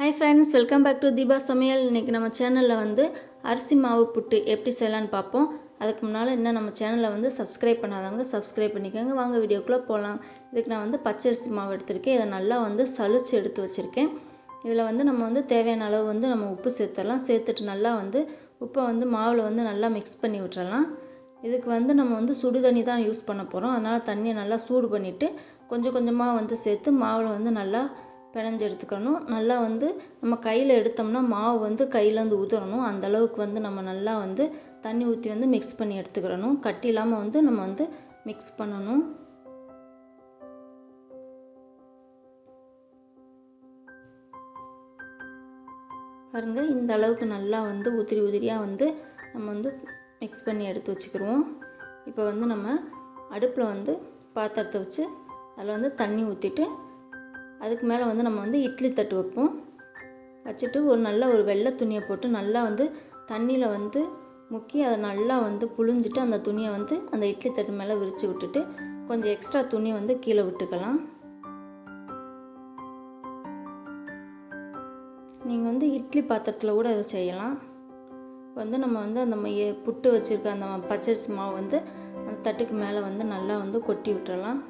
Hi friends, welcome back to Deepa சமையல். இன்னைக்கு நம்ம சேனல்ல அரிசி மாவு புட்டு எப்படி செய்யலாம்னு பாப்போம். அதுக்கு முன்னால இன்னும் நம்ம சேனலை சப்ஸ்கிரைப் பண்ணாதவங்க சப்ஸ்கிரைப் பண்ணிக்கோங்க. வாங்க வீடியோக்குள்ள போலாம். இதுக்கு நான் பச்சரிசி மாவு எடுத்துர்க்கேன். இத நல்லா சலிச்சு எடுத்து வச்சிருக்கேன். இதில் நம்ம தேவையான அளவு நம்ம உப்பு சேர்த்தலாம். சேர்த்துட்டு நல்லா உப்பை மாவில் நல்லா மிக்ஸ் பண்ணி விட்டுறலாம். இதுக்கு நம்ம சுடு தண்ணி தான் யூஸ் பண்ண போகிறோம். அதனால் தண்ணியை நல்லா சூடு பண்ணிவிட்டு கொஞ்சம் கொஞ்சமாக சேர்த்து மாவில் நல்லா பிணைஞ்சு எடுத்துக்கணும். நல்லா நம்ம கையில் எடுத்தோம்னா மாவு கையிலேருந்து உதிரணும். அந்தளவுக்கு நம்ம நல்லா தண்ணி ஊற்றி மிக்ஸ் பண்ணி எடுத்துக்கிறணும். கட்டி இல்லாமல் நம்ம மிக்ஸ் பண்ணணும். பாருங்கள், இந்த அளவுக்கு நல்லா உதிரி உதிரியாக நம்ம மிக்ஸ் பண்ணி எடுத்து வச்சுக்கிடுவோம். இப்போ நம்ம அடுப்பில் பாத்திரத்தை வச்சு அதில் தண்ணி ஊற்றிட்டு அதுக்கு மேலே நம்ம இட்லி தட்டு வைப்போம். வச்சுட்டு நல்ல ஒரு வெள்ளை துணியை போட்டு நல்லா தண்ணியில் முக்கி அதை நல்லா புழிஞ்சிட்டு அந்த துணியை அந்த இட்லி தட்டு மேலே விரித்து விட்டுட்டு கொஞ்சம் எக்ஸ்ட்ரா துணி கீழே விட்டுக்கலாம். நீங்கள் இட்லி பாத்திரத்தில் கூட இதை செய்யலாம். நம்ம அந்த புட்டு வச்சுருக்க அந்த பச்சரிசி மாவு அந்த தட்டுக்கு மேலே நல்லா கொட்டி விட்டுறலாம்.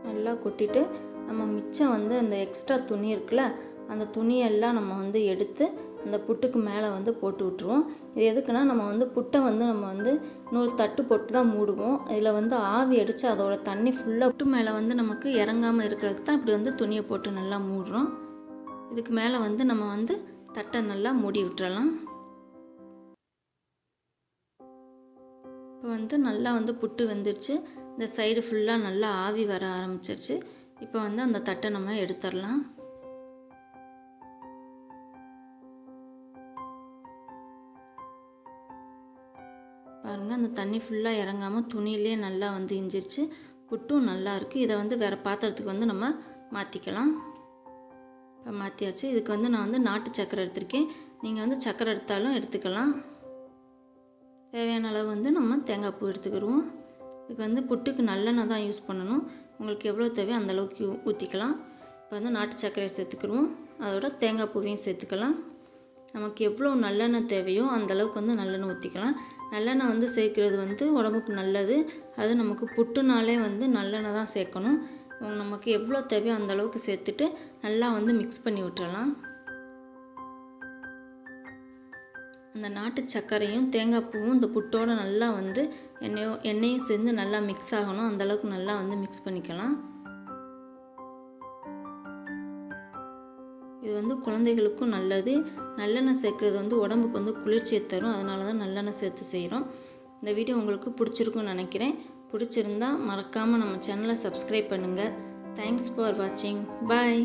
நல்லா கொட்டிட்டு நம்ம மிச்சம் அந்த எக்ஸ்ட்ரா துணி இருக்குல்ல, அந்த துணியெல்லாம் நம்ம எடுத்து அந்த புட்டுக்கு மேலே போட்டு விட்டுருவோம். இது எதுக்குன்னா நம்ம புட்டை நம்ம இன்னொரு தட்டு போட்டு தான் மூடுவோம். இதில் ஆவி அடித்து அதோட தண்ணி ஃபுல்லாக புட்டு மேலே நமக்கு இறங்காமல் இருக்கிறதுக்கு தான் இப்படி துணியை போட்டு நல்லா மூடுறோம். இதுக்கு மேலே நம்ம தட்டை நல்லா மூடி விட்டுறலாம். இப்போ நல்லா புட்டு வெந்துருச்சு. இந்த சைடு ஃபுல்லாக நல்லா ஆவி வர ஆரம்பிச்சிருச்சு. இப்போ அந்த தட்டை நம்ம எடுத்துடலாம். பாருங்கள், அந்த தண்ணி ஃபுல்லாக இறங்காமல் துணியிலே நல்லா இஞ்சிருச்சு. புட்டும் நல்லா இருக்குது. இதை வேறு பாத்திரத்துக்கு நம்ம மாற்றிக்கலாம். இப்போ மாற்றியாச்சு. இதுக்கு நான் நாட்டு சக்கரை எடுத்திருக்கேன். நீங்கள் சக்கரை எடுத்தாலும் எடுத்துக்கலாம். தேவையான அளவு நம்ம தேங்காய் பூ எடுத்துக்கிடுவோம். இதுக்கு புட்டுக்கு நல்லெண்ணெய் தான் யூஸ் பண்ணணும். உங்களுக்கு எவ்வளோ தேவையோ அந்தளவுக்கு ஊற்றிக்கலாம். இப்போ நாட்டு சர்க்கரையை சேர்த்துக்கிடுவோம். அதோட தேங்காய் பூவையும் சேர்த்துக்கலாம். நமக்கு எவ்வளோ நல்லெண்ணெய் தேவையோ அந்தளவுக்கு நல்லெண்ணெய் ஊற்றிக்கலாம். நல்லெண்ணெய் சேர்க்குறது உடம்புக்கு நல்லது. அது நமக்கு புட்டுனாலே நல்லெண்ணெய் தான் சேர்க்கணும். நமக்கு எவ்வளோ தேவையோ அந்தளவுக்கு சேர்த்துட்டு நல்லா மிக்ஸ் பண்ணி விட்டுறலாம். அந்த நாட்டு சர்க்கரையும் தேங்காய் பூவும் இந்த புட்டோடு நல்லா எண்ணெயும் சேர்ந்து நல்லா மிக்ஸ் ஆகணும். அந்தளவுக்கு நல்லா மிக்ஸ் பண்ணிக்கலாம். இது குழந்தைகளுக்கும் நல்லது. நல்லெண்ணெய் சேர்க்குறது உடம்புக்கு குளிர்ச்சியை தரும். அதனால தான் நல்லெண்ணெய் சேர்த்து செய்கிறோம். இந்த வீடியோ உங்களுக்கு பிடிச்சிருக்குன்னு நினைக்கிறேன். பிடிச்சிருந்தா மறக்காமல் நம்ம சேனலை சப்ஸ்கிரைப் பண்ணுங்கள். தேங்க்ஸ் ஃபார் வாட்சிங். பாய்.